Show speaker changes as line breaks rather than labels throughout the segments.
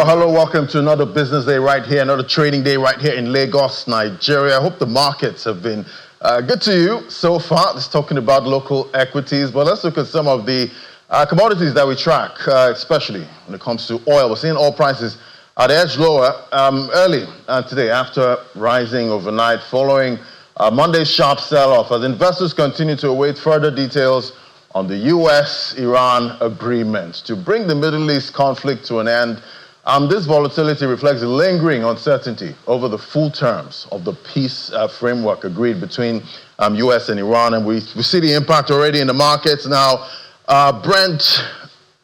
hello, welcome to another business day right here, another trading day right here in Lagos, Nigeria. I hope the markets have been good to you so far. Let's talking about local equities, but let's look at some of the commodities that we track, especially when it comes to oil. We're seeing oil prices at the edge lower early today after rising overnight following Monday's sharp sell-off as investors continue to await further details on the U.S.-Iran agreement to bring the Middle East conflict to an end. This volatility reflects the lingering uncertainty over the full terms of the peace framework agreed between U.S. and Iran, and we see the impact already in the markets now. Brent,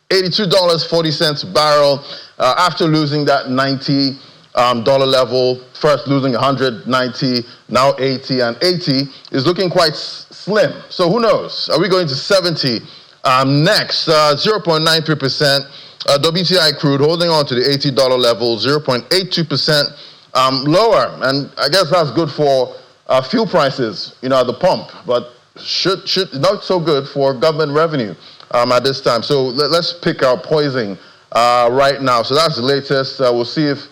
$82.40 a barrel after losing that $90 level, first losing 190, now 80, and 80 is looking quite slim. So who knows? Are we going to 70 next? 0.93%. WTI crude holding on to the $80 level, 0.82% lower. And I guess that's good for fuel prices, at the pump, but should not so good for government revenue at this time. So let's pick our poison right now. So that's the latest. We'll see if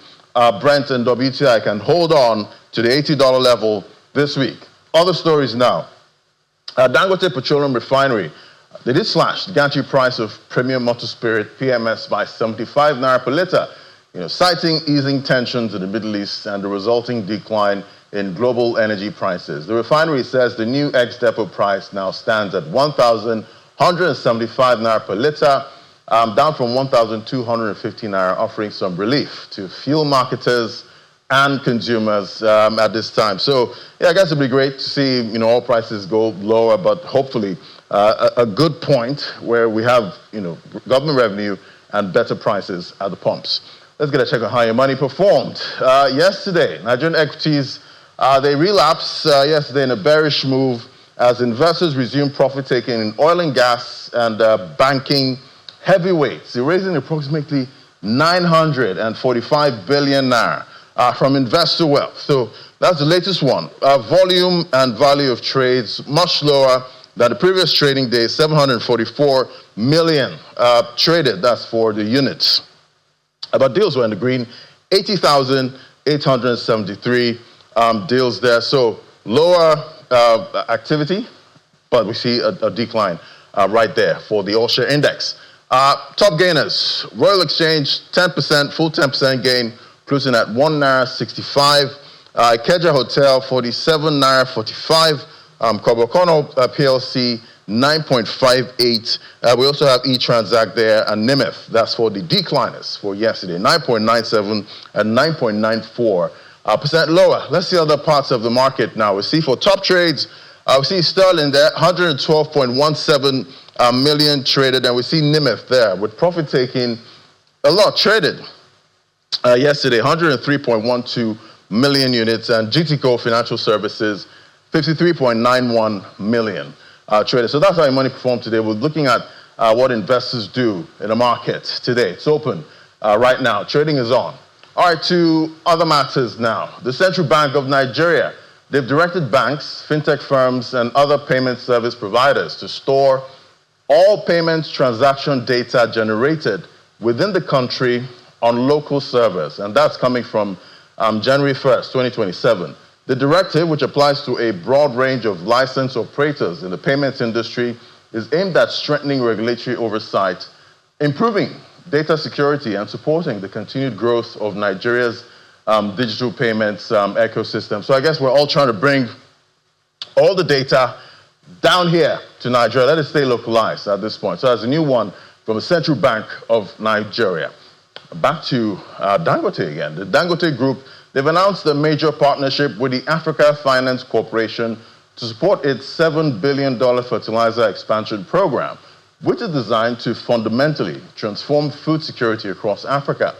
Brent and WTI can hold on to the $80 level this week. Other stories now. Dangote Petroleum Refinery. They did slash the gantry price of premium motor spirit PMS by 75 naira per litre, citing easing tensions in the Middle East and the resulting decline in global energy prices. The refinery says the new ex-depot price now stands at 1,175 naira per litre, down from 1,250 naira, offering some relief to fuel marketers and consumers at this time. So, I guess it'd be great to see, oil prices go lower, but hopefully a good point where we have, government revenue and better prices at the pumps. Let's get a check on how your money performed. Yesterday, Nigerian equities, they relapsed yesterday in a bearish move as investors resumed profit-taking in oil and gas and banking heavyweights. They're raising approximately 945 billion naira from investor wealth. So that's the latest one. Volume and value of trades much lower than the previous trading day, 744 million traded. That's for the units. But deals were in the green, 80,873 deals there. So lower activity, but we see a decline right there for the all-share index. Top gainers, Royal Exchange, 10%, full 10% gain, closing at 1 naira 65. Ikeja Hotel, 47 naira 45. Kobokono PLC, 9.58. We also have eTransact there and Nimeth. That's for the decliners for yesterday, 9.97 and 9.94% lower. Let's see other parts of the market now. We see for top trades, we see Sterling there, 112.17 million traded, and we see Nimeth there with profit taking a lot traded yesterday, 103.12 million units, and GTCO Financial Services, 53.91 million traded. So that's how your money performed today. We're looking at what investors do in the market today. It's open right now. Trading is on. All right, to other matters now. The Central Bank of Nigeria, they've directed banks, fintech firms, and other payment service providers to store all payments transaction data generated within the country on local servers. And that's coming from January 1st, 2027. The directive, which applies to a broad range of licensed operators in the payments industry, is aimed at strengthening regulatory oversight, improving data security, and supporting the continued growth of Nigeria's digital payments ecosystem. So I guess we're all trying to bring all the data down here to Nigeria. Let it stay localized at this point. So that's a new one from the Central Bank of Nigeria. Back to Dangote again. The Dangote Group, they've announced a major partnership with the Africa Finance Corporation to support its $7 billion fertilizer expansion program, which is designed to fundamentally transform food security across Africa.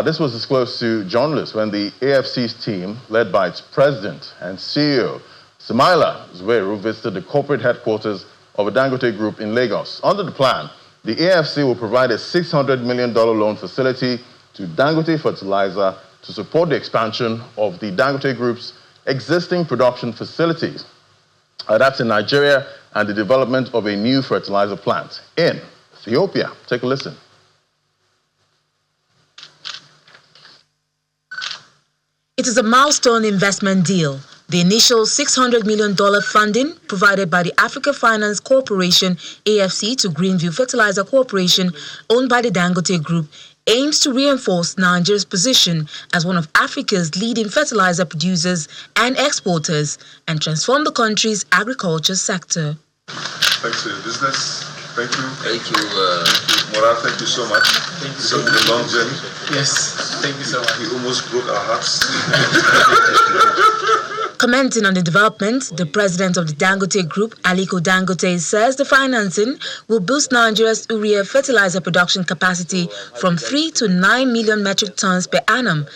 This was disclosed to journalists when the AFC's team, led by its president and CEO, Samaila Zubeiru, visited the corporate headquarters of the Dangote Group in Lagos. Under the plan, the AFC will provide a $600 million loan facility to Dangote Fertilizer to support the expansion of the Dangote Group's existing production facilities. That's in Nigeria, and the development of a new fertilizer plant in Ethiopia. Take a listen.
It is a milestone investment deal. The initial $600 million funding provided by the Africa Finance Corporation, AFC, to Greenview Fertilizer Corporation, owned by the Dangote Group, aims to reinforce Nigeria's position as one of Africa's leading fertilizer producers and exporters and transform the country's agriculture sector.
Thanks for your business. Thank you.
Thank you.
Mora, thank you so much.
Thank you
It's
so
been
much.
a long journey.
Yes, thank you so much.
We almost broke our hearts.
Commenting on the development, the president of the Dangote Group, Aliko Dangote, says the financing will boost Nigeria's urea fertilizer production capacity from 3 to 9 million metric tons per annum,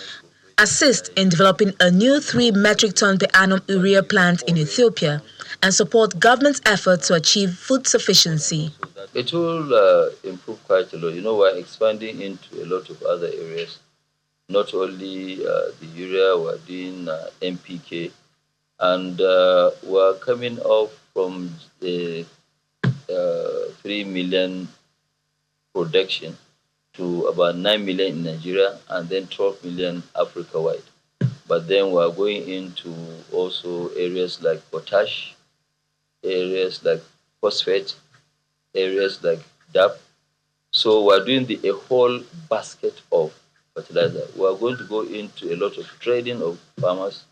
assist in developing a new 3 metric ton per annum urea plant in Ethiopia, and support government's effort to achieve food sufficiency.
It will improve quite a lot. We're expanding into a lot of other areas. Not only the urea, we're doing NPK. And we're coming off from the 3 million production to about 9 million in Nigeria and then 12 million Africa-wide. But then we're going into also areas like potash, areas like phosphate, areas like DAP. So we're doing a whole basket of fertilizer. We're going to go into a lot of trading of farmers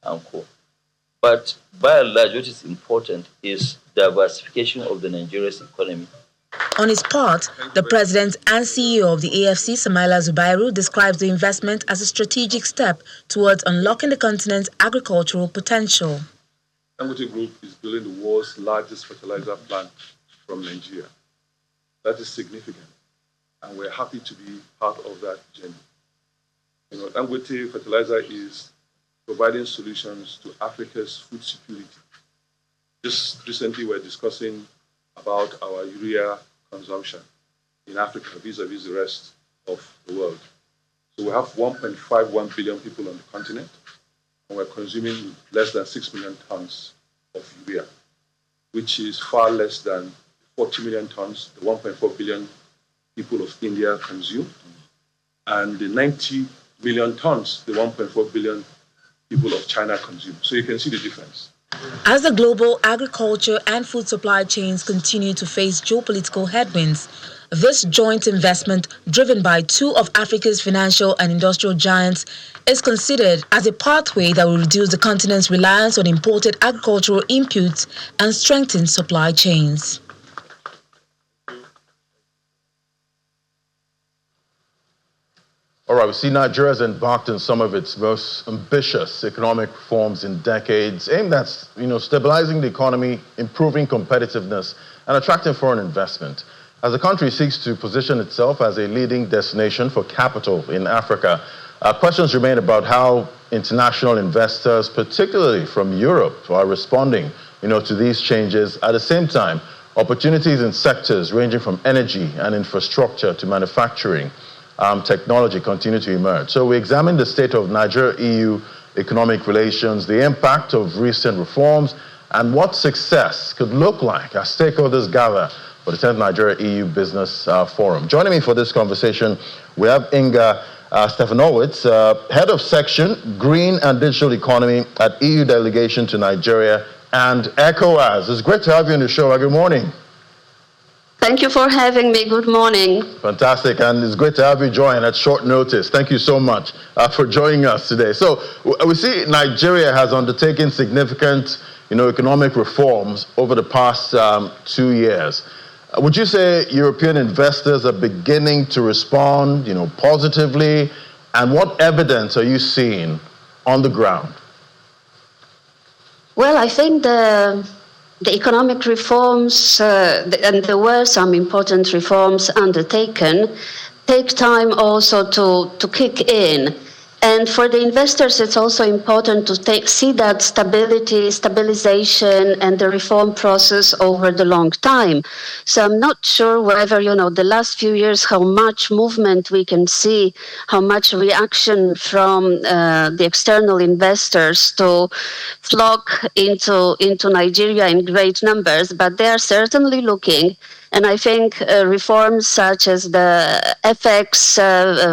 and co. But by and large, what is important is diversification of the Nigeria's economy.
On his part, the president and CEO of the AFC, Samaila Zubairu, describes the investment as a strategic step towards unlocking the continent's agricultural potential.
Dangote Group is building the world's largest fertilizer plant from Nigeria. That is significant, and we're happy to be part of that journey. Dangote Fertilizer is providing solutions to Africa's food security. Just recently, we're discussing about our urea consumption in Africa vis-a-vis the rest of the world. So we have 1.51 billion people on the continent, and we're consuming less than 6 million tons of urea, which is far less than 40 million tons the 1.4 billion people of India consume, and the 90 million tons the 1.4 billion people of China consume. So you can see the difference.
As the global agriculture and food supply chains continue to face geopolitical headwinds, this joint investment, driven by 2 of Africa's financial and industrial giants, is considered as a pathway that will reduce the continent's reliance on imported agricultural inputs and strengthen supply chains.
All right, we see Nigeria has embarked on some of its most ambitious economic reforms in decades, aimed at, stabilizing the economy, improving competitiveness, and attracting foreign investment. As the country seeks to position itself as a leading destination for capital in Africa, questions remain about how international investors, particularly from Europe, are responding, to these changes. At the same time, opportunities in sectors ranging from energy and infrastructure to manufacturing, technology continue to emerge. So we examine the state of Nigeria-EU economic relations, the impact of recent reforms, and what success could look like as stakeholders gather for the 10th Nigeria-EU Business Forum. Joining me for this conversation, we have Inga Stefanowicz, Head of Section, Green and Digital Economy at EU Delegation to Nigeria and ECOWAS. It's great to have you on the show. Good morning.
Thank you for having me. Good morning.
Fantastic, and it's great to have you join at short notice. Thank you so much for joining us today. So we see Nigeria has undertaken significant, economic reforms over the past 2 years. Would you say European investors are beginning to respond, positively? And what evidence are you seeing on the ground?
Well, I think the economic reforms, and there were some important reforms undertaken, take time also to kick in. And for the investors, it's also important to see that stabilization, and the reform process over the long time. So I'm not sure whether, the last few years, how much movement we can see, how much reaction from the external investors to flock into Nigeria in great numbers, but they are certainly looking. And I think reforms such as the FX,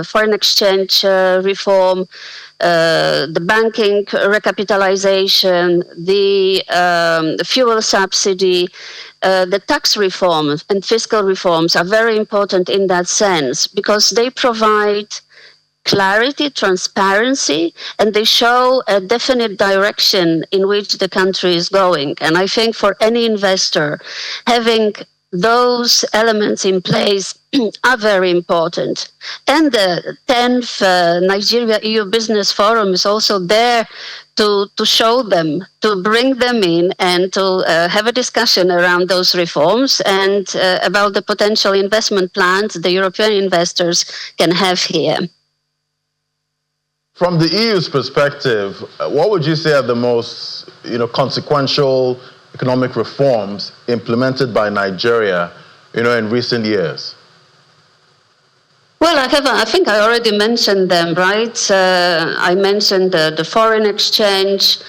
foreign exchange reform, the banking recapitalization, the fuel subsidy, the tax reforms and fiscal reforms are very important in that sense because they provide clarity, transparency, and they show a definite direction in which the country is going. And I think for any investor, having those elements in place are very important. And the 10th Nigeria EU Business Forum is also there to show them, to bring them in and to have a discussion around those reforms and about the potential investment plans the European investors can have here.
From the EU's perspective, what would you say are the most, consequential economic reforms implemented by Nigeria, in recent years?
Well, I think I already mentioned them, right? I mentioned the foreign exchange,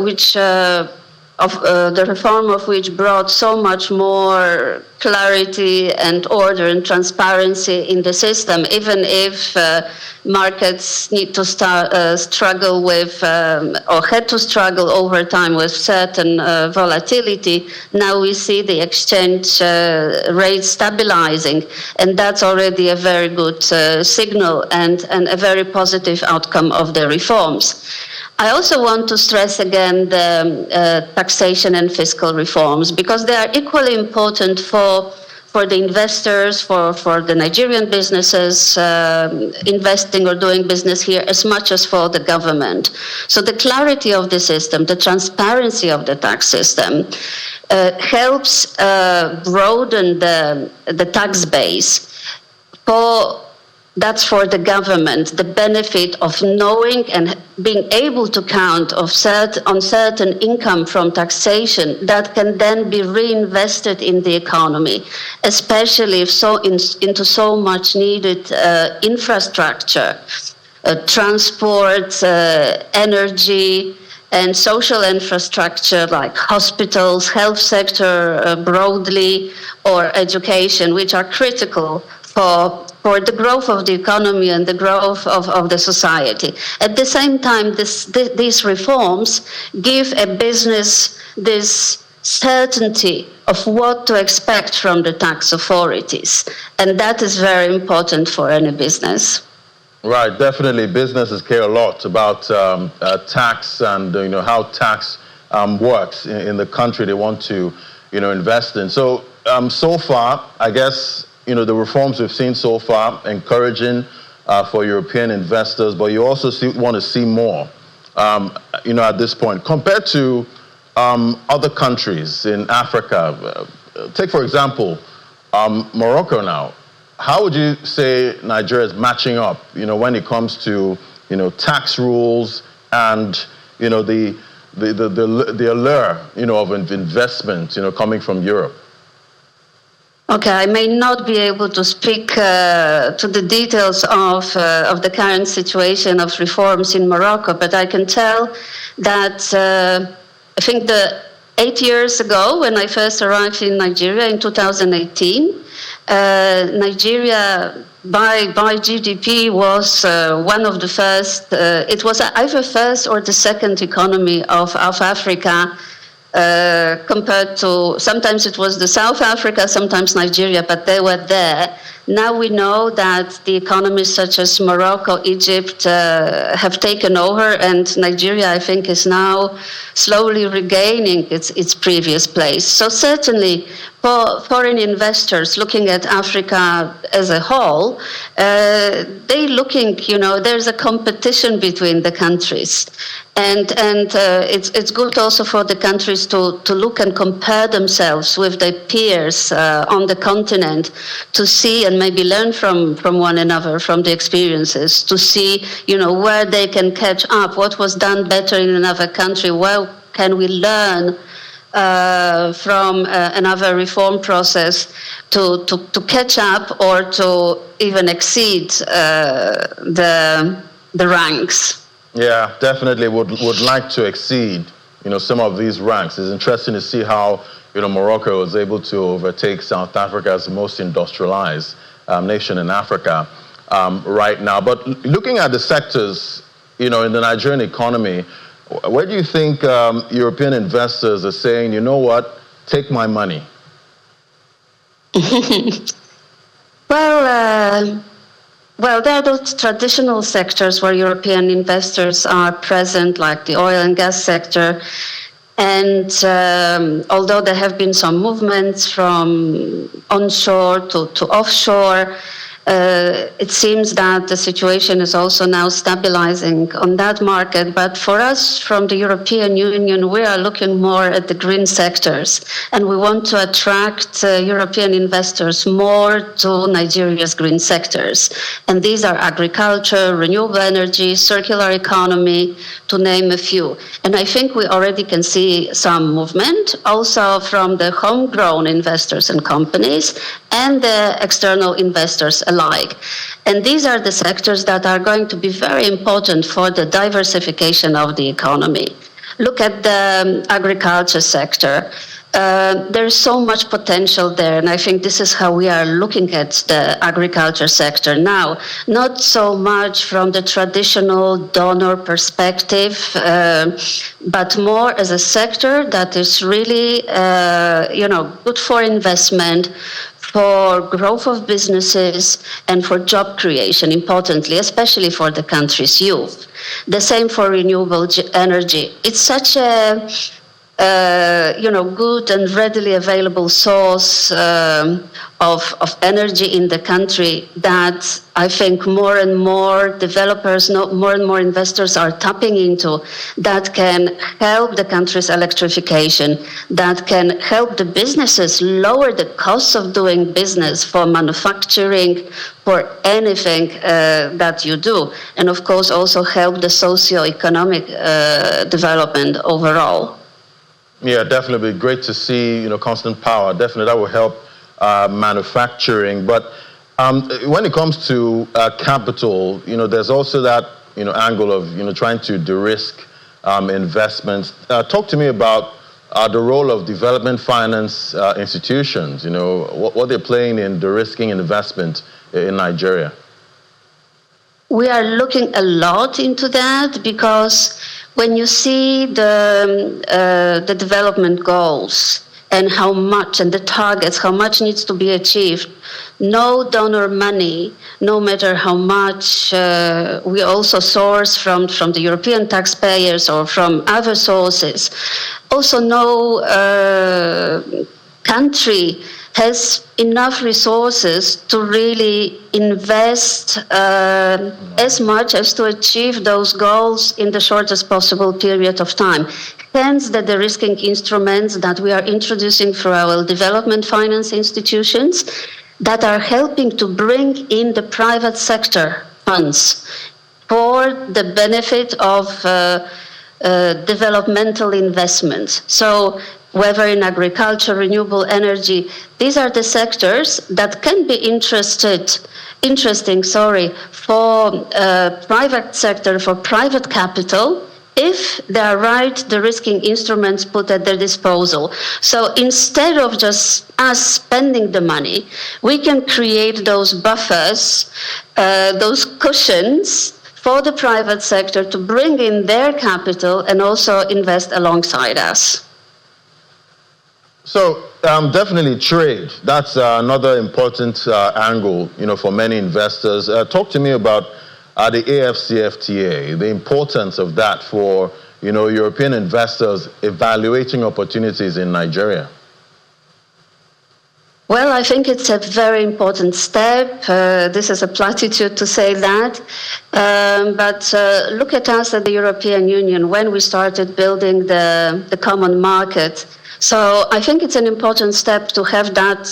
which the reform of which brought so much more clarity and order and transparency in the system, even if markets need to struggle with or had to struggle over time with certain volatility. Now we see the exchange rate stabilizing, and that's already a very good signal and a very positive outcome of the reforms. I also want to stress again the taxation and fiscal reforms because they are equally important for the investors, for the Nigerian businesses investing or doing business here as much as for the government. So the clarity of the system, the transparency of the tax system helps broaden the tax base. That's for the government, the benefit of knowing and being able to count on certain income from taxation that can then be reinvested in the economy, especially into so much needed infrastructure, transport, energy, and social infrastructure like hospitals, health sector broadly, or education, which are critical for the growth of the economy and the growth of the society. At the same time, these reforms give a business this certainty of what to expect from the tax authorities. And that is very important for any business.
Right, definitely. Businesses care a lot about tax and how tax works in the country they want to invest in. So so far, I guess the reforms we've seen so far encouraging for European investors, but you also want to see more. At this point, compared to other countries in Africa, take for example Morocco now. How would you say Nigeria is matching up, when it comes to, tax rules and, the allure, of investment, coming from Europe?
Okay, I may not be able to speak to the details of the current situation of reforms in Morocco, but I can tell that I think 8 years ago, when I first arrived in Nigeria in 2018, Nigeria by GDP was one of the first, it was either first or the second economy of Africa, compared to, sometimes it was the South Africa, sometimes Nigeria, but they were there. Now we know that the economies such as Morocco, Egypt have taken over, and Nigeria, I think, is now slowly regaining its previous place. So certainly, for foreign investors looking at Africa as a whole, they looking, there's a competition between the countries. And it's good also for the countries to look and compare themselves with their peers on the continent to see and maybe learn from one another, from the experiences, to see, where they can catch up, what was done better in another country, where can we learn from another reform process to catch up or to even exceed the ranks.
Yeah, definitely would like to exceed, some of these ranks. It's interesting to see how, Morocco was able to overtake South Africa as the most industrialized nation in Africa right now. But looking at the sectors in the Nigerian economy, where do you think European investors are saying, you know what, take my money?
Well, there are those traditional sectors where European investors are present, like the oil and gas sector. And although there have been some movements from onshore to offshore, it seems that the situation is also now stabilizing on that market. But for us, from the European Union, we are looking more at the green sectors, and we want to attract European investors more to Nigeria's green sectors. And these are agriculture, renewable energy, circular economy, to name a few. And I think we already can see some movement also from the homegrown investors and companies and the external investors alike. And these are the sectors that are going to be very important for the diversification of the economy. Look at the agriculture sector. There's so much potential there, and I think this is how we are looking at the agriculture sector now. Not so much from the traditional donor perspective, but more as a sector that is really, good for investment, for growth of businesses, and for job creation, importantly, especially for the country's youth. The same for renewable energy. It's such a good and readily available source of energy in the country that I think more and more developers, more and more investors are tapping into, that can help the country's electrification, that can help the businesses lower the costs of doing business for manufacturing, for anything that you do, and of course also help the socio-economic development overall.
Yeah, definitely. Great to see, constant power. Definitely, that will help manufacturing. But when it comes to capital, there's also that, angle of, trying to de-risk investments. Talk to me about the role of development finance institutions, what they're playing in de-risking investment in Nigeria.
We are looking a lot into that because when you see the development goals and how much, and the targets, how much needs to be achieved, no donor money, no matter how much we also source from the European taxpayers or from other sources, also no country has enough resources to really invest as much as to achieve those goals in the shortest possible period of time. Hence, the de-risking instruments that we are introducing through our development finance institutions that are helping to bring in the private sector funds for the benefit of developmental investments. So whether in agriculture, renewable energy, these are the sectors that can be interesting for private sector, for private capital, if there are right de-risking instruments put at their disposal. So instead of just us spending the money, we can create those buffers, those cushions for the private sector to bring in their capital and also invest alongside us.
So definitely trade. That's another important angle, for many investors. Talk to me about the AFCFTA, the importance of that for, European investors evaluating opportunities in Nigeria.
Well, I think it's a very important step. This is a platitude to say that. But look at us at the European Union when we started building the common market. So I think it's an important step to have that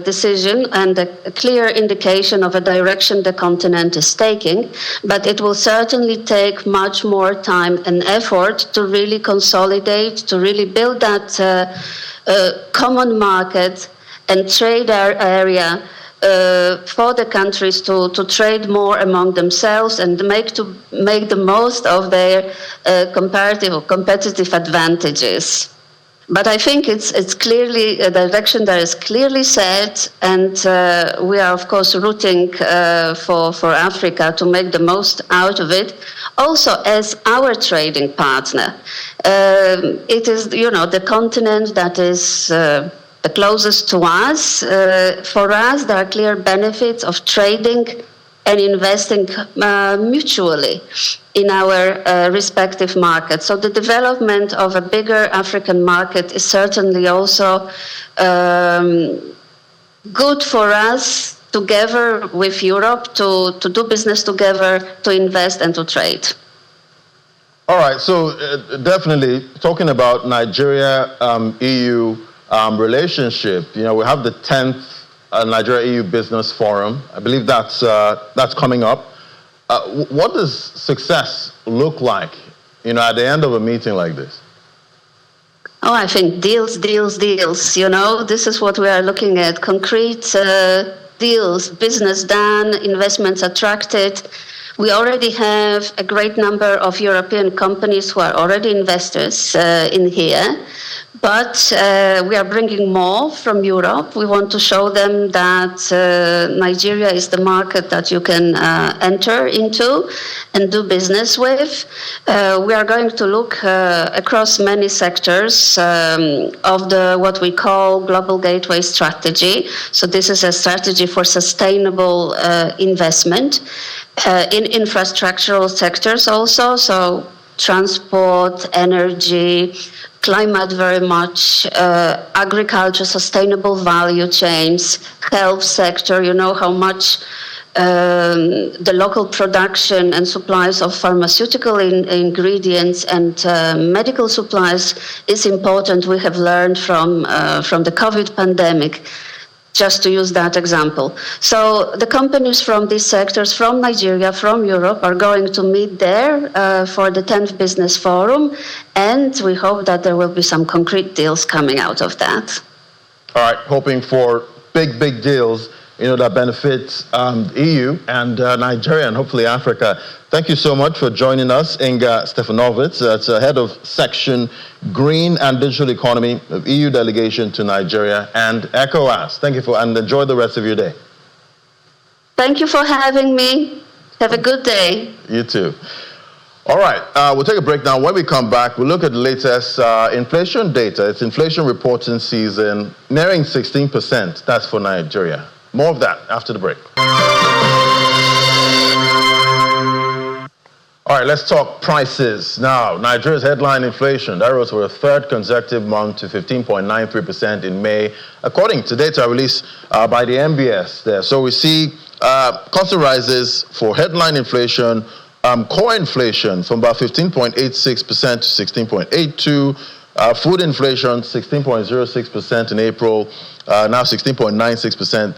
decision and a clear indication of a direction the continent is taking. But it will certainly take much more time and effort to really consolidate, to really build that common market and trade area for the countries to trade more among themselves and make the most of their competitive advantages. But I think it's clearly a direction that is clearly set, and we are of course rooting for Africa to make the most out of it. Also, as our trading partner, it is the continent that is the closest to us. For us, there are clear benefits of trading and investing mutually in our respective markets. So the development of a bigger African market is certainly also good for us together with Europe to do business together, to invest and to trade.
All right, so definitely talking about Nigeria-EU relationship, we have the 10th Nigeria-EU Business Forum. I believe that's coming up. What does success look like, at the end of a meeting like this?
Oh, I think deals. This is what we are looking at: concrete deals, business done, investments attracted. We already have a great number of European companies who are already investors in here. But we are bringing more from Europe. We want to show them that Nigeria is the market that you can enter into and do business with. We are going to look across many sectors of what we call Global Gateway Strategy. So this is a strategy for sustainable investment in infrastructural sectors also. So transport, energy, climate very much, agriculture, sustainable value chains, health sector. You know how much the local production and supplies of pharmaceutical ingredients and medical supplies is important. We have learned from the COVID pandemic, just to use that example. So the companies from these sectors, from Nigeria, from Europe, are going to meet there for the 10th Business Forum, and we hope that there will be some concrete deals coming out of that.
All right, hoping for big deals, that benefits EU and Nigeria and hopefully Africa. Thank you so much for joining us, Inga Stefanovic. That's head of section Green and Digital Economy of EU delegation to Nigeria and ECOWAS. Thank you and enjoy the rest of your day.
Thank you for having me. Have a good day.
You too. All right, we'll take a break now. When we come back, we'll look at the latest inflation data. It's inflation reporting season, nearing 16%. That's for Nigeria. More of that after the break. All right, let's talk prices now. Nigeria's headline inflation, that rose for a third consecutive month to 15.93% in May, according to data released by the MBS there. So we see constant rises for headline inflation, core inflation from about 15.86% to 16.82%, food inflation 16.06% in April, now 16.96%,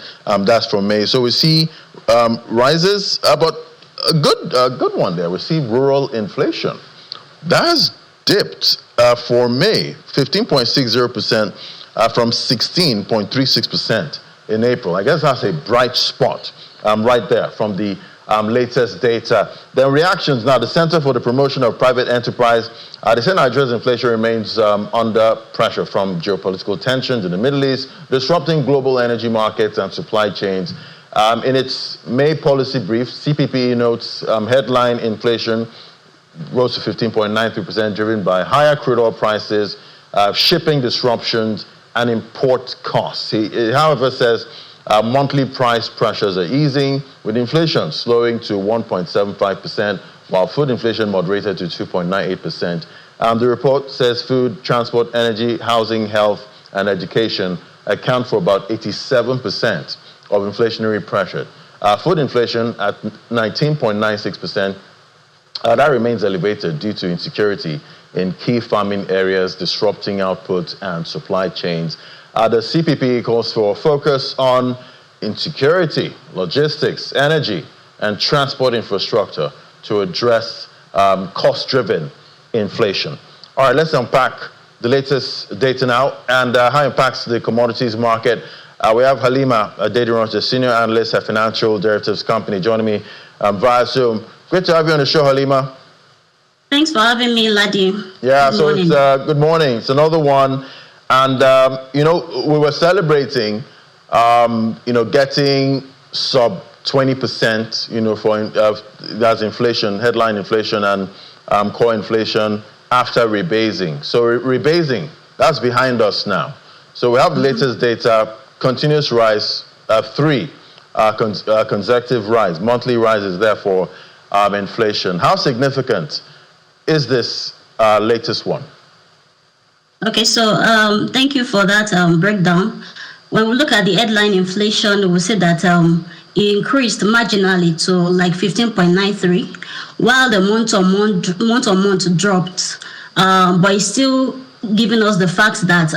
that's from May. So we see rises, but a good one there. We see rural inflation. That has dipped for May, 15.60% from 16.36% in April. I guess that's a bright spot right there from the latest data. Then reactions now, the Center for the Promotion of Private Enterprise, they say Nigeria's inflation remains under pressure from geopolitical tensions in the Middle East, disrupting global energy markets and supply chains. In its May policy brief, CPP notes headline inflation rose to 15.93%, driven by higher crude oil prices, shipping disruptions, and import costs. He however, says monthly price pressures are easing, with inflation slowing to 1.75%, while food inflation moderated to 2.98%. The report says food, transport, energy, housing, health, and education account for about 87% of inflationary pressure. Food inflation at 19.96%, that remains elevated due to insecurity in key farming areas, disrupting output and supply chains. The CPP calls for a focus on insecurity, logistics, energy, and transport infrastructure to address cost-driven inflation. All right, let's unpack the latest data now and how it impacts the commodities market. We have Halima Adediran, the senior analyst at Financial Derivatives Company, joining me via Zoom. Great to have you on the show, Halima.
Thanks for having me, Ladi.
Yeah, good morning. It's good morning. It's another one And, we were celebrating, getting sub 20%, that's inflation, headline inflation and core inflation after rebasing. So rebasing, that's behind us now. So we have the latest data, continuous rise, three consecutive rise, monthly rises there for inflation. How significant is this latest one?
Okay, so thank you for that breakdown. When we look at the headline inflation, we see that it increased marginally to like 15.93, while the month-on-month dropped, but it's still giving us the fact that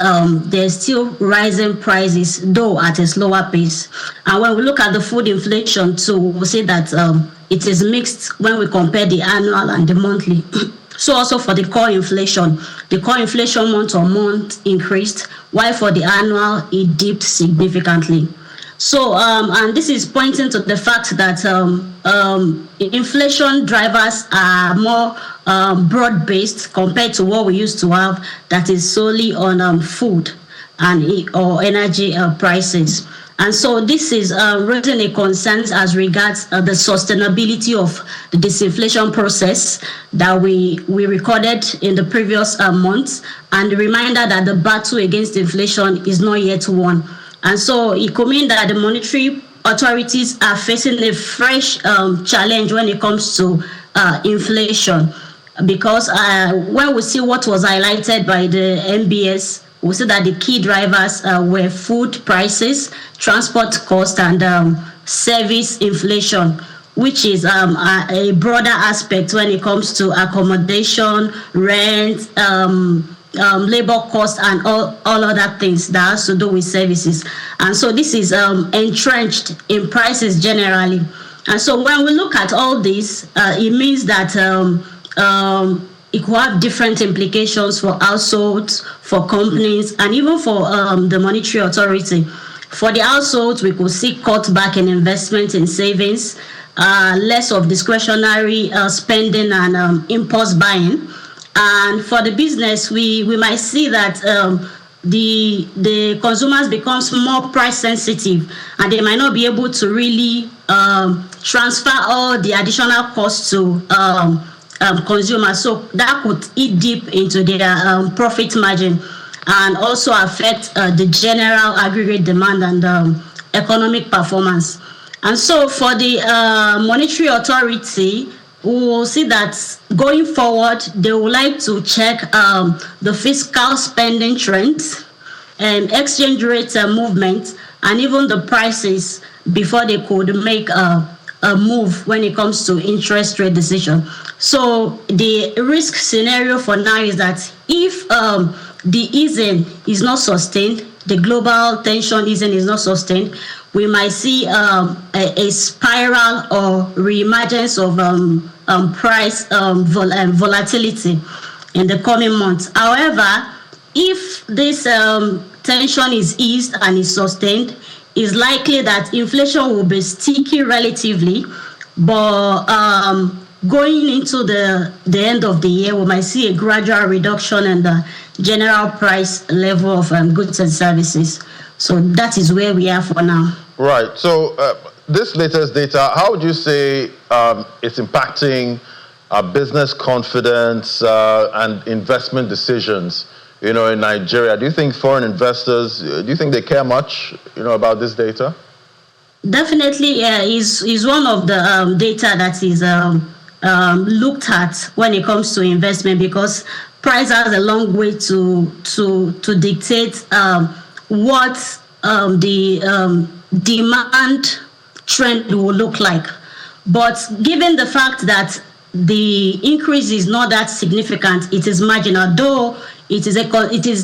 there's still rising prices, though at a slower pace. And when we look at the food inflation too, we see that it is mixed when we compare the annual and the monthly. So also for the core inflation month-on-month increased, while for the annual, it dipped significantly. So, and this is pointing to the fact that inflation drivers are more broad-based compared to what we used to have that is solely on food and or energy prices. And so this is raising a concern as regards the sustainability of the disinflation process that we recorded in the previous months, and the reminder that the battle against inflation is not yet won. And so it could mean that the monetary authorities are facing a fresh challenge when it comes to inflation, because when we see what was highlighted by the MBS, we see that the key drivers were food prices, transport cost, and service inflation, which is a broader aspect when it comes to accommodation, rent, labor cost, and all other things that has to do with services. And so this is entrenched in prices generally. And so when we look at all this, it means that it could have different implications for households, for companies, and even for the monetary authority. For the households, we could see cutback in investment in savings, less of discretionary spending and impulse buying. And for the business, we might see that the consumers becomes more price sensitive, and they might not be able to really transfer all the additional costs to consumers. So that could eat deep into their profit margin and also affect the general aggregate demand and economic performance. And so for the monetary authority, we will see that going forward, they would like to check the fiscal spending trends and exchange rate movement, and even the prices before they could make a move when it comes to interest rate decision. So the risk scenario for now is that if the easing is not sustained, the global tension easing is not sustained, we might see a spiral or reemergence of price volatility in the coming months. However, if this tension is eased and is sustained, it's likely that inflation will be sticky relatively, but going into the end of the year, we might see a gradual reduction in the general price level of goods and services. So that is where we are for now.
Right. So this latest data, how would you say it's impacting business confidence and investment decisions, in Nigeria? Do you think foreign investors, do you think they care much, about this data?
Definitely is one of the data that is looked at when it comes to investment, because price has a long way to dictate what the demand trend will look like. But given the fact that the increase is not that significant, it is marginal, though it is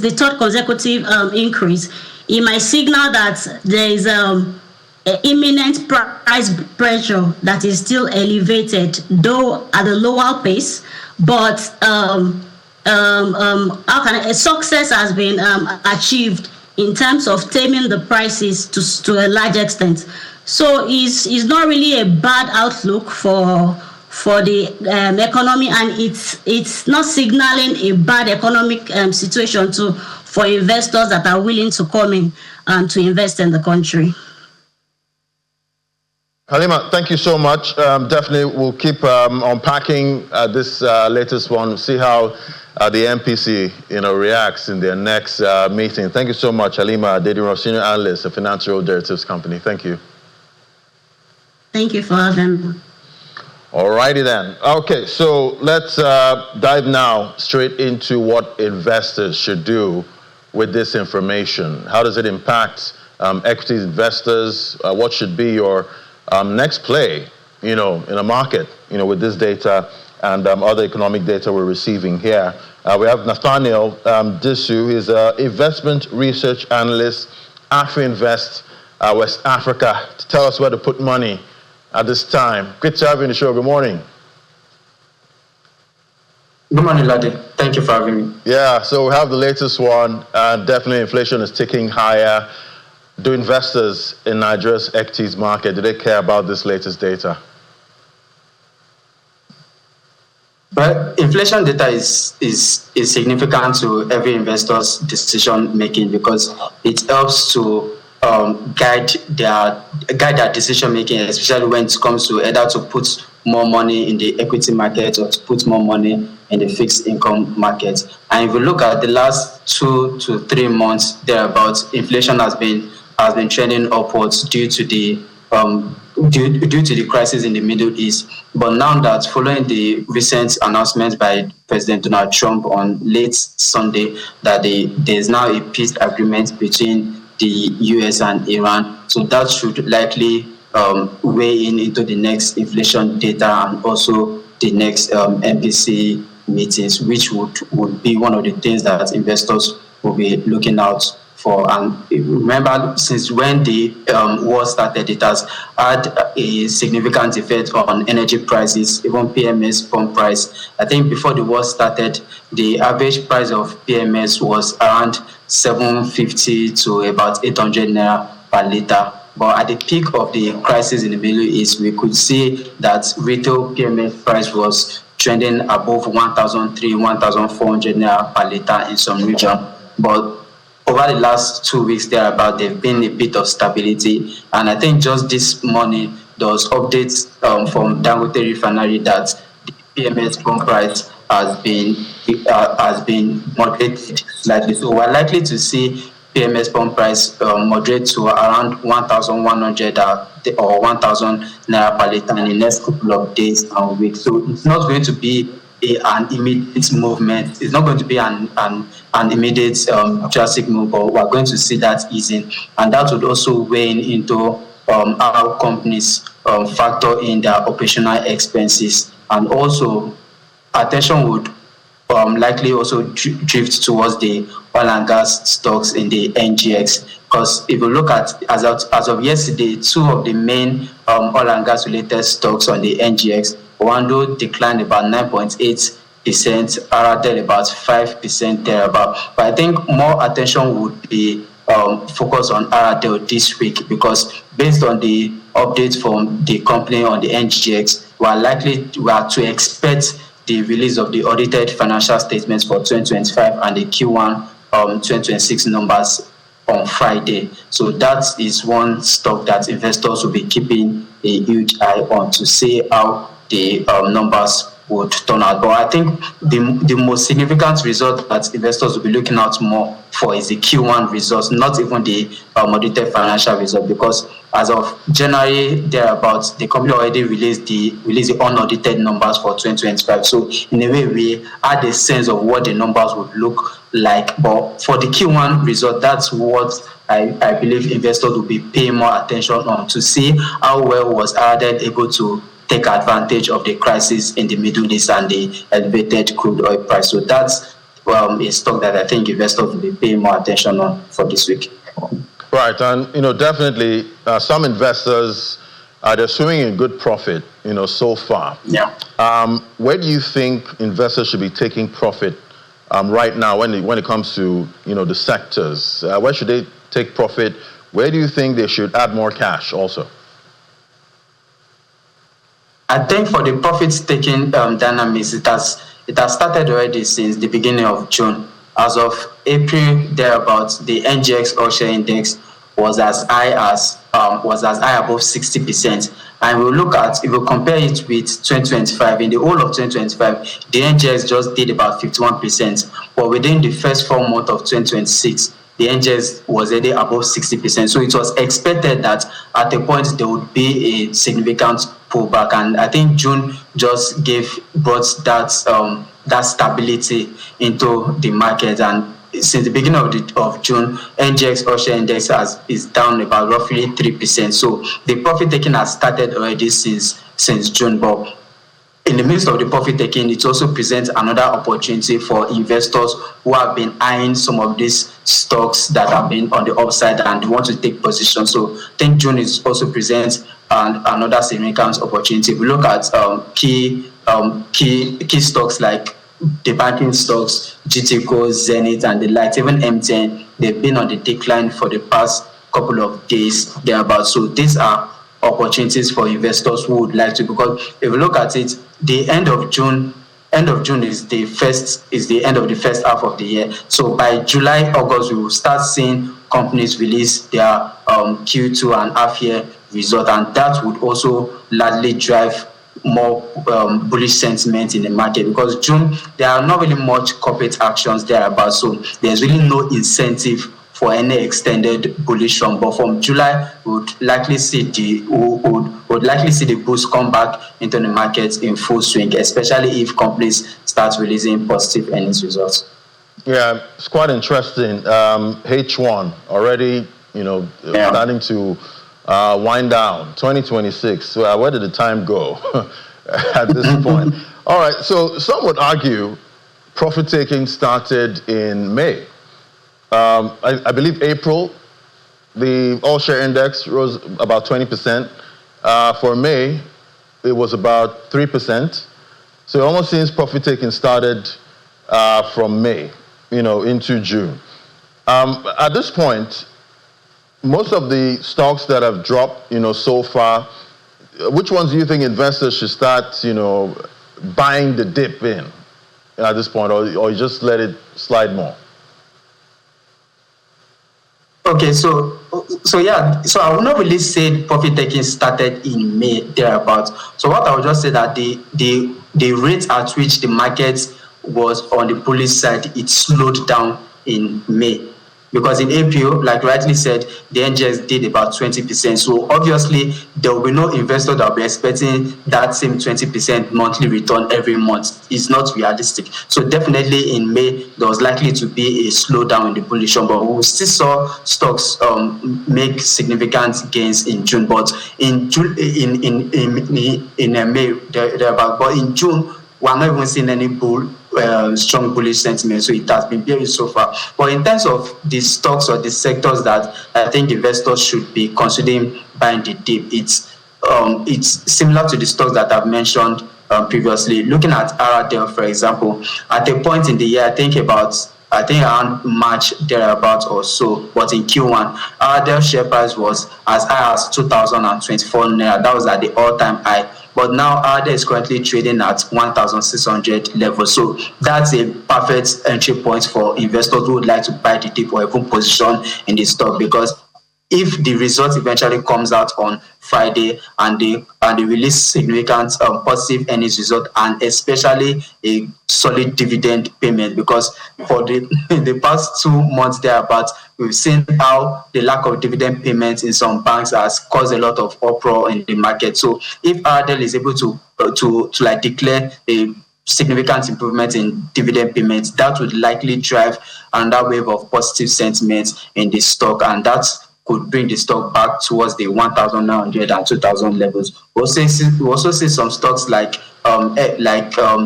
the third consecutive increase, it might signal that there is imminent price pressure that is still elevated, though at a lower pace. But success has been achieved in terms of taming the prices to a large extent. So it's not really a bad outlook for for the economy, and it's not signaling a bad economic situation for investors that are willing to come in and to invest in the country.
Halima, thank you so much. Definitely, we'll keep unpacking this latest one. See how the MPC, reacts in their next meeting. Thank you so much, Halima Adediro, senior analyst at Financial Derivatives Company. Thank you.
Thank you for having me.
All righty then. Okay, so let's dive now straight into what investors should do with this information. How does it impact equities investors? What should be your next play, in a market, with this data and other economic data we're receiving here? We have Nathaniel Disu. He's an investment research analyst, AfriInvest, West Africa, to tell us where to put money at this time. Great to have you on the show. Good morning.
Good morning, Ladi. Thank you for having me.
Yeah, so we have the latest one. Definitely inflation is ticking higher. Do investors in Nigeria's equities market, do they care about this latest data?
Well, inflation data is significant to every investor's decision making because it helps to guide their decision making, especially when it comes to either to put more money in the equity market or to put more money in the fixed income market. And if you look at the last 2 to 3 months thereabouts, inflation has been trending upwards due to the crisis in the Middle East. But now that following the recent announcement by President Donald Trump on late Sunday that there's now a peace agreement between the US and Iran, so that should likely weigh into the next inflation data and also the next MPC meetings, which would be one of the things that investors will be looking out for. And remember, since when the war started, it has had a significant effect on energy prices, even PMS pump price. I think before the war started, the average price of PMS was around 750 to about 800 naira per liter. But at the peak of the crisis in the Middle East, we could see that retail PMS price was trending above 1,300, 1,400 naira per liter in some region. But over the last 2 weeks thereabout, there's been a bit of stability. And I think just this morning, there was updates from Dangote Refinery that the PMS pump price has been moderated slightly. So we're likely to see PMS pump price moderate to around 1,100 or 1,000 naira per liter in the next couple of days and weeks. So it's not going to be an immediate movement. It's not going to be an immediate drastic move, but we're going to see that easing, and that would also weigh into how companies factor in their operational expenses, and also attention would likely also drift towards the oil and gas stocks in the NGX. Because if you look at as of yesterday, 2 of the main oil and gas related stocks on the NGX, Wando declined about 9.8%, Aradel about 5% thereabout. But I think more attention would be focused on Aradel this week, because based on the updates from the company on the NGX, we are to expect the release of the audited financial statements for 2025 and the Q1 2026 numbers on Friday. So that is one stock that investors will be keeping a huge eye on to see how the numbers would turn out. But I think the most significant result that investors will be looking out more for is the Q1 results, not even the audited financial result, because as of January thereabouts, the company already released the unaudited numbers for 2025. So in a way, we had a sense of what the numbers would look like. But for the Q1 result, that's what I believe investors will be paying more attention on, to see how well was Aradel able to take advantage of the crisis in the Middle East and the elevated crude oil price. So that's a stock that I think investors will be paying more attention on for this week.
Right, and definitely some investors they're swimming in good profit, so far.
Yeah.
Where do you think investors should be taking profit right now when it comes to the sectors? Where should they take profit? Where do you think they should add more cash also?
I think for the profit-taking dynamics, it has started already since the beginning of June. As of April thereabouts, the NGX All-Share Index was as high above 60%. And we'll look at, if we compare it with 2025, in the whole of 2025, the NGX just did about 51%. But within the first 4 months of 2026, the NGX was already above 60%. So it was expected that at a point there would be a significant pullback. And I think June just brought that stability into the market. And since the beginning of June, NGX All-Share Index is down about roughly 3%. So the profit taking has started already since June. But in the midst of the profit taking, it also presents another opportunity for investors who have been eyeing some of these stocks that have been on the upside and want to take position. So I think June is also presents another significant opportunity. If we look at key stocks like the banking stocks, GTCO, Zenith, and the likes, even MTN, they've been on the decline for the past couple of days thereabouts. So these are opportunities for investors who would like to, because if you look at it, the end of June is the end of the first half of the year. So by July, August, we will start seeing companies release their Q2 and half year result, and that would also largely drive more bullish sentiment in the market, because June there are not really much corporate actions thereabout, so there's really no incentive for any extended bullish run. But from July, we would likely see the boost come back into the market in full swing, especially if companies start releasing positive earnings results.
Yeah, it's quite interesting. H1 already, starting to wind down. 2026. So where did the time go at this point? All right. So some would argue profit taking started in May. I believe April, the all-share index rose about 20%. For May, it was about 3%. So it almost seems profit taking started from May, into June. At this point, most of the stocks that have dropped, so far, which ones do you think investors should start, buying the dip in at this point, or you just let it slide more?
Okay, so I will not really say profit taking started in May thereabouts. So what I would just say that the rate at which the market was on the bullish side, it slowed down in May. Because in April, like rightly said, the NGX did about 20%. So obviously, there will be no investor that will be expecting that same 20% monthly return every month. It's not realistic. So definitely in May, there was likely to be a slowdown in the bullish run, but we still saw stocks make significant gains in June. But in June, in May, but in June, we're not even seeing any strong bullish sentiment, so it has been bearish so far. But in terms of the stocks or the sectors that I think investors should be considering buying the dip, it's similar to the stocks that I've mentioned previously. Looking at RDL, for example, at a point in the year, I think around March thereabout or so, but in Q1, RDL share price was as high as 2,024 naira. That was at the all-time high. But now RDL is currently trading at 1,600 level. So that's a perfect entry point for investors who would like to buy the dip or even position in the stock, because if the result eventually comes out on Friday and they release significant positive earnings result, and especially a solid dividend payment, because in the past 2 months thereabouts, we've seen how the lack of dividend payments in some banks has caused a lot of uproar in the market. So if RDL is able to declare a significant improvement in dividend payments, that would likely drive another wave of positive sentiment in the stock, and that's could bring the stock back towards the 1,900 and 2,000 levels. We also see some stocks like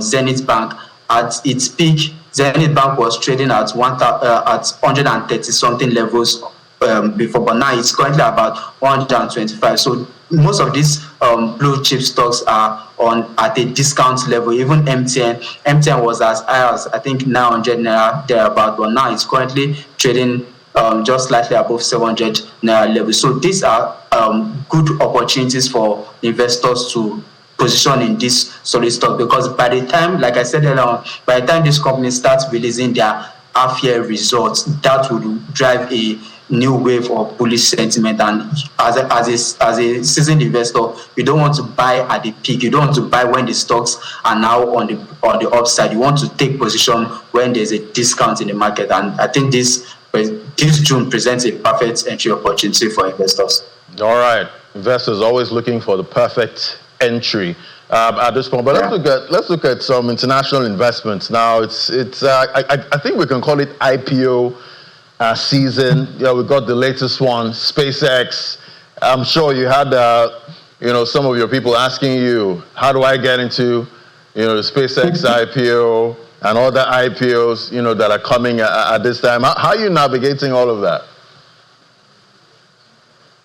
Zenith Bank. At its peak, Zenith Bank was trading at 130 something levels before, but now it's currently about 125. So most of these blue chip stocks are at a discount level. Even MTN was as high as I think 900 naira thereabout, but now it's currently trading just slightly above 700 naira level. So these are good opportunities for investors to position in this solid stock, because by the time, like I said earlier, by the time this company starts releasing their half-year results, that would drive a new wave of bullish sentiment. And as a seasoned investor, you don't want to buy at the peak. You don't want to buy when the stocks are now on the upside. You want to take position when there's a discount in the market. And I think this June presents a perfect entry opportunity for investors.
All right, investors always looking for the perfect entry at this point. But let's look at some international investments now. I think we can call it IPO season. Yeah, we got the latest one, SpaceX. I'm sure you had some of your people asking you, how do I get into the SpaceX IPO and other IPOs that are coming at this time? How are you navigating all of that?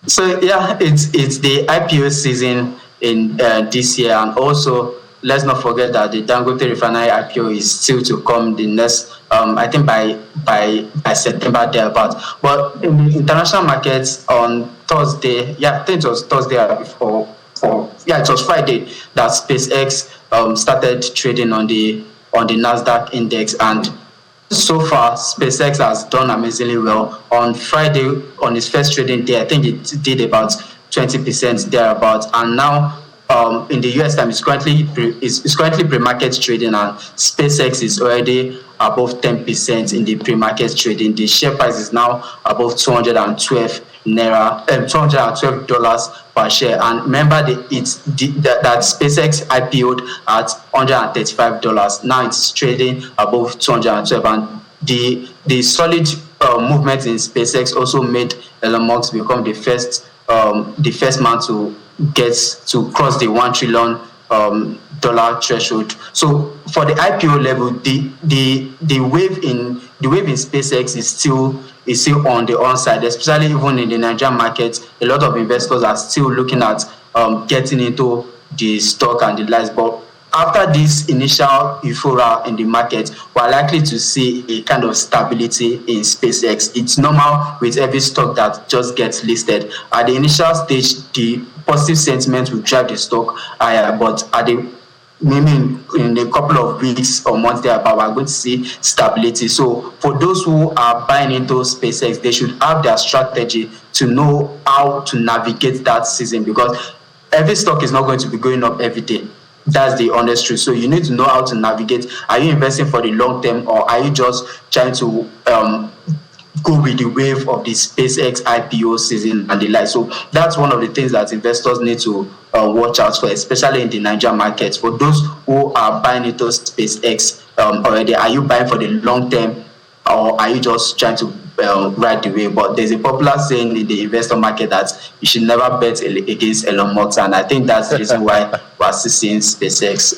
So yeah, it's the IPO season in this year, and also let's not forget that the Dangote Refinery IPO is still to come the next, I think by September thereabout. But in the international markets on Thursday, I think it was Thursday it was Friday that SpaceX started trading on the Nasdaq index, and so far SpaceX has done amazingly well. On Friday, on its first trading day, I think it did about 20% thereabout, and now in the US time, it's currently pre-market trading, and SpaceX is already above 10% in the pre-market trading. The share price is now above $212 per share. And remember, that SpaceX IPO'd at $135. Now it's trading above $212, and the solid movement in SpaceX also made Elon Musk become the first man to cross the $1 trillion threshold. So for the IPO level, the wave in SpaceX is still on the onside, especially even in the Nigerian market. A lot of investors are still looking at getting into the stock and the likes. But after this initial euphoria in the market, we're likely to see a kind of stability in SpaceX. It's normal with every stock that just gets listed. At the initial stage, the positive sentiment will drive the stock higher, but maybe in a couple of weeks or months thereabout, we're going to see stability. So for those who are buying into SpaceX, they should have their strategy to know how to navigate that season, because every stock is not going to be going up every day. That's the honest truth. So you need to know how to navigate. Are you investing for the long term, or are you just trying to go with the wave of the SpaceX IPO season and the like? So that's one of the things that investors need to watch out for, especially in the Nigerian market. For those who are buying into SpaceX already, are you buying for the long term, or are you just trying to ride the wave? But there's a popular saying in the investor market that you should never bet against Elon Musk, and I think that's the reason why we're seeing SpaceX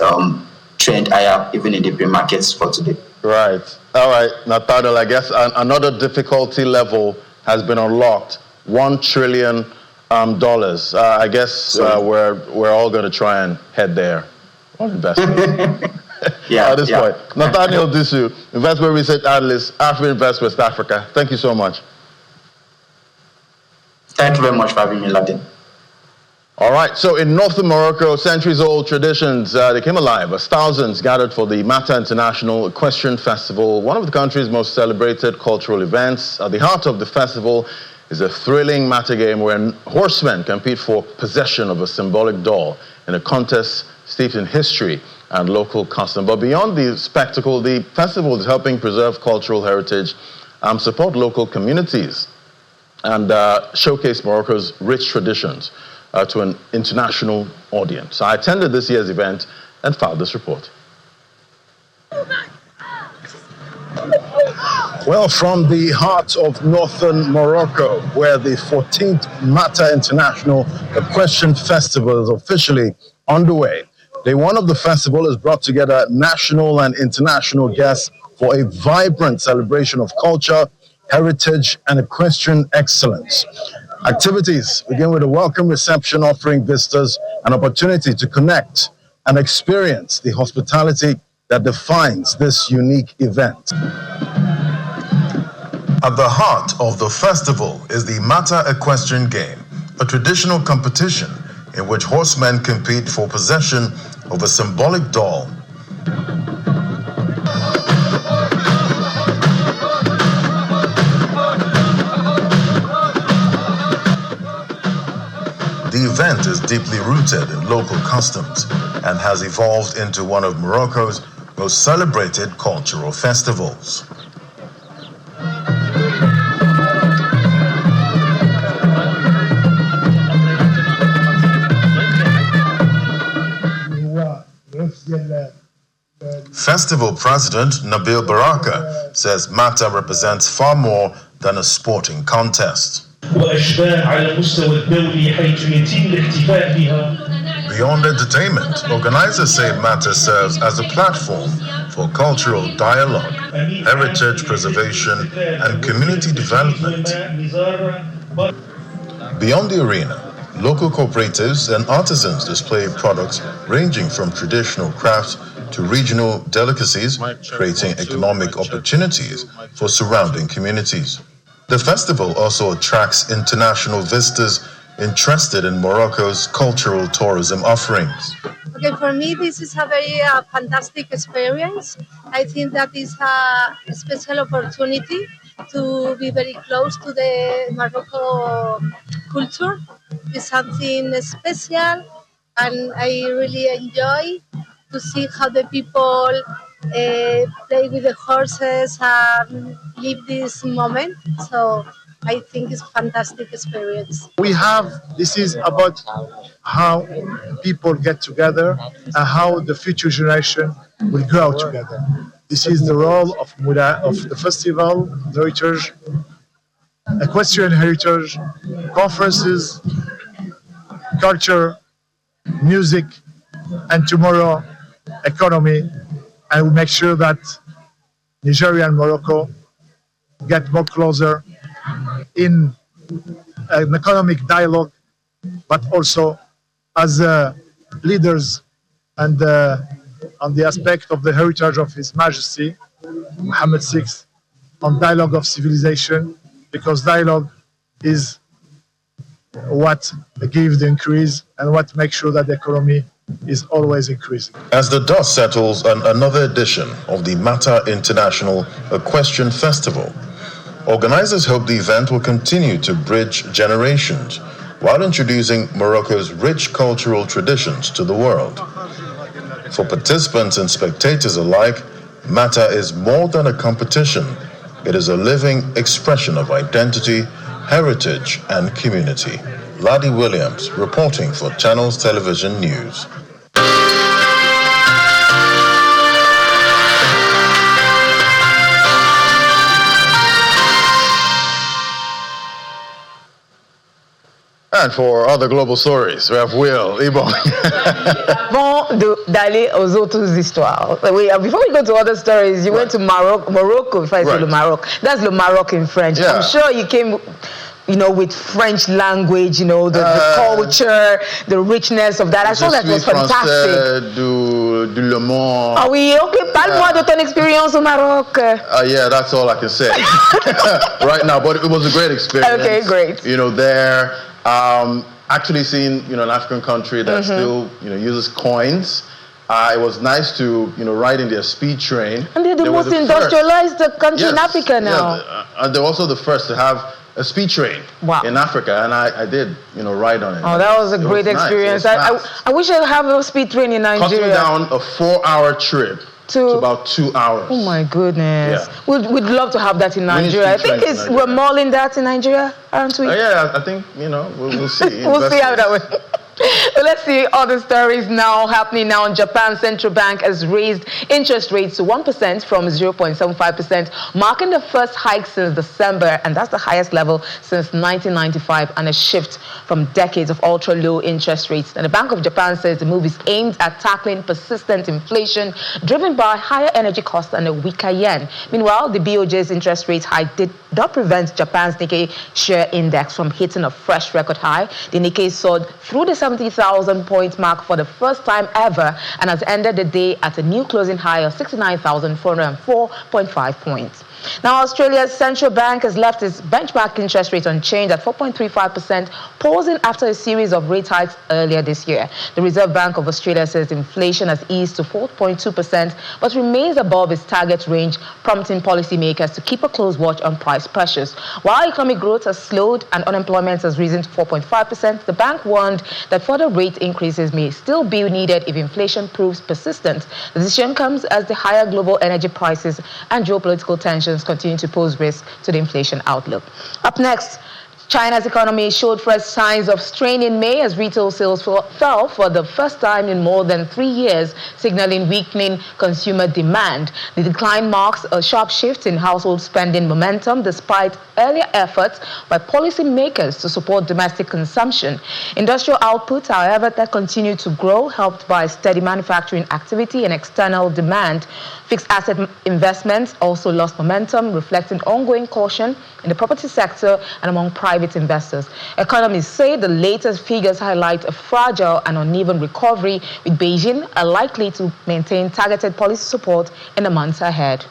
trend higher even in the pre-markets for today.
Right. All right, Nathaniel, I guess another difficulty level has been unlocked. $1 trillion. I guess we're all going to try and head there on investment. At this point. Nathaniel Disu, investment research analyst, African Invest West Africa. Thank you so much.
Thank you very much for having me, Ladin.
All right, so in northern Morocco, centuries-old traditions, they came alive as thousands gathered for the Mata International Equestrian Festival, one of the country's most celebrated cultural events. At the heart of the festival is a thrilling Mata game where horsemen compete for possession of a symbolic doll in a contest steeped in history and local custom. But beyond the spectacle, the festival is helping preserve cultural heritage, support local communities, and showcase Morocco's rich traditions to an international audience. I attended this year's event and filed this report. Well, from the heart of northern Morocco, where the 14th Mata International Equestrian Festival is officially underway, Day one of the festival has brought together national and international guests for a vibrant celebration of culture, heritage, and equestrian excellence. Activities begin with a welcome reception offering visitors an opportunity to connect and experience the hospitality that defines this unique event.
At the heart of the festival is the Mata Equestrian Game, a traditional competition
in which horsemen compete for possession of a symbolic doll. The event is deeply rooted in local customs and has evolved into one of Morocco's most celebrated cultural festivals. Festival President Nabil Baraka says Mata represents far more than a sporting contest. Beyond entertainment, organizers say Mata serves as a platform for cultural dialogue, heritage preservation, and community development. Beyond the arena, local cooperatives and artisans display products ranging from traditional crafts to regional delicacies, creating economic opportunities for surrounding communities. The festival also attracts international visitors interested in Morocco's cultural tourism offerings.
Okay, for me, this is a very fantastic experience. I think that is a special opportunity to be very close to the Morocco culture. It's something special, and I really enjoy to see how the people play with the horses and live this moment. So I think it's a fantastic experience.
This is about how people get together and how the future generation will grow together. This is the role of the festival, the heritage, equestrian heritage, conferences, culture, music, and tomorrow, economy, and we make sure that Nigeria and Morocco get more closer in an economic dialogue, but also as leaders and on the aspect of the heritage of His Majesty, Mohammed VI, on dialogue of civilization, because dialogue is what gives the increase and what makes sure that the economy is always increasing.
As the dust settles on another edition of the Mata International Equestrian Festival, organizers hope the event will continue to bridge generations while introducing Morocco's rich cultural traditions to the world. For participants and spectators alike, Mata is more than a competition. It is a living expression of identity, heritage, and community. Ladi Williams reporting for Channels Television News. And for other global stories, we have Will Ibo.
Avant d'aller aux autres histoires, before we go to other stories, you went to Morocco. If I say Le Maroc, that's Le Maroc in French. Yeah. I'm sure you came, with French language, the culture, the richness of that. I saw that was fantastic.
Du Le Monde.
Ah oui, okay. Parle-moi de ton expérience au Maroc.
Yeah, that's all I can say right now. But it was a great experience.
Okay, great.
There. Actually seeing, an African country that still, uses coins. It was nice to, ride in their speed train.
And they're the most industrialized country in Africa now.
Yeah, they're also the first to have a speed train in Africa, and I did, ride on it.
Oh, that was a great experience. Nice. I wish I have a speed train in Nigeria.
Cut me down a 4-hour trip to about 2 hours.
Oh my goodness. Yeah. We'd love to have that in Nigeria. I think we're mulling that in Nigeria, aren't we?
Yeah, I think, we'll see.
We'll see how that works. So let's see other stories now happening now. Japan's central bank has raised interest rates to 1% from 0.75%, marking the first hike since December, and that's the highest level since 1995, and a shift from decades of ultra-low interest rates. And the Bank of Japan says the move is aimed at tackling persistent inflation driven by higher energy costs and a weaker yen. Meanwhile, the BOJ's interest rate hike did not prevent Japan's Nikkei share index from hitting a fresh record high. The Nikkei soared through the 70,000-point mark for the first time ever and has ended the day at a new closing high of 69,404.5 points. Now, Australia's central bank has left its benchmark interest rate unchanged at 4.35%, pausing after a series of rate hikes earlier this year. The Reserve Bank of Australia says inflation has eased to 4.2%, but remains above its target range, prompting policymakers to keep a close watch on price pressures. While economic growth has slowed and unemployment has risen to 4.5%, the bank warned that further rate increases may still be needed if inflation proves persistent. The decision comes as the higher global energy prices and geopolitical tensions continue to pose risk to the inflation outlook. Up next, China's economy showed fresh signs of strain in May as retail sales fell for the first time in more than 3 years, signaling weakening consumer demand. The decline marks a sharp shift in household spending momentum despite earlier efforts by policymakers to support domestic consumption. Industrial output, however, that continued to grow, helped by steady manufacturing activity and external demand. Fixed asset investments also lost momentum, reflecting ongoing caution in the property sector and among private investors. Economists say the latest figures highlight a fragile and uneven recovery, with Beijing likely to maintain targeted policy support in the months ahead.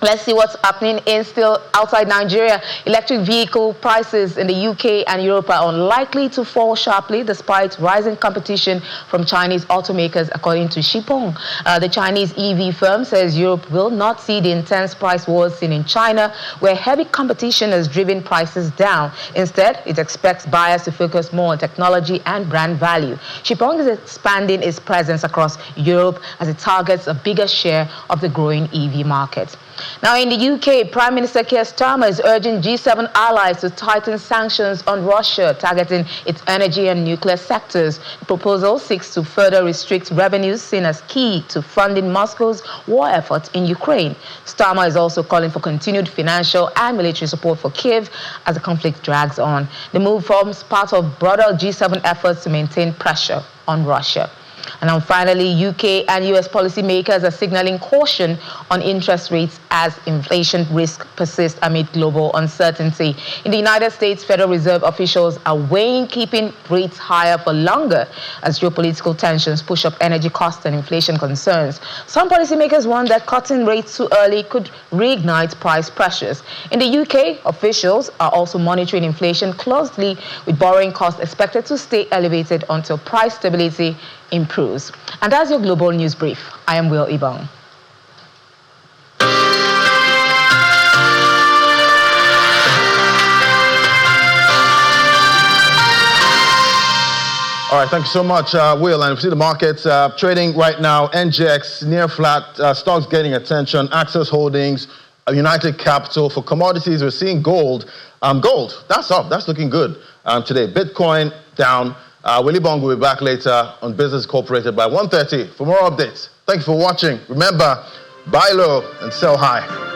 Let's see what's happening still outside Nigeria. Electric vehicle prices in the UK and Europe are unlikely to fall sharply despite rising competition from Chinese automakers, according to Xipeng. The Chinese EV firm says Europe will not see the intense price wars seen in China, where heavy competition has driven prices down. Instead, it expects buyers to focus more on technology and brand value. Xipeng is expanding its presence across Europe as it targets a bigger share of the growing EV market. Now, in the UK, Prime Minister Keir Starmer is urging G7 allies to tighten sanctions on Russia, targeting its energy and nuclear sectors. The proposal seeks to further restrict revenues seen as key to funding Moscow's war effort in Ukraine. Starmer is also calling for continued financial and military support for Kyiv as the conflict drags on. The move forms part of broader G7 efforts to maintain pressure on Russia. And now finally, UK and US policymakers are signaling caution on interest rates as inflation risk persists amid global uncertainty. In the United States, Federal Reserve officials are weighing keeping rates higher for longer as geopolitical tensions push up energy costs and inflation concerns. Some policymakers warn that cutting rates too early could reignite price pressures. In the UK, officials are also monitoring inflation closely, with borrowing costs expected to stay elevated until price stability improves. And that's your global news brief. I am Will Ibong.
All right, thank you so much, Will. And we see the markets trading right now. NGX near flat, stocks getting attention. Access Holdings, United Capital. For commodities, we're seeing gold. Gold, that's up. That's looking good today. Bitcoin down. Willie Bong will be back later on Business Incorporated by 1:30 for more updates. Thank you for watching. Remember, buy low and sell high.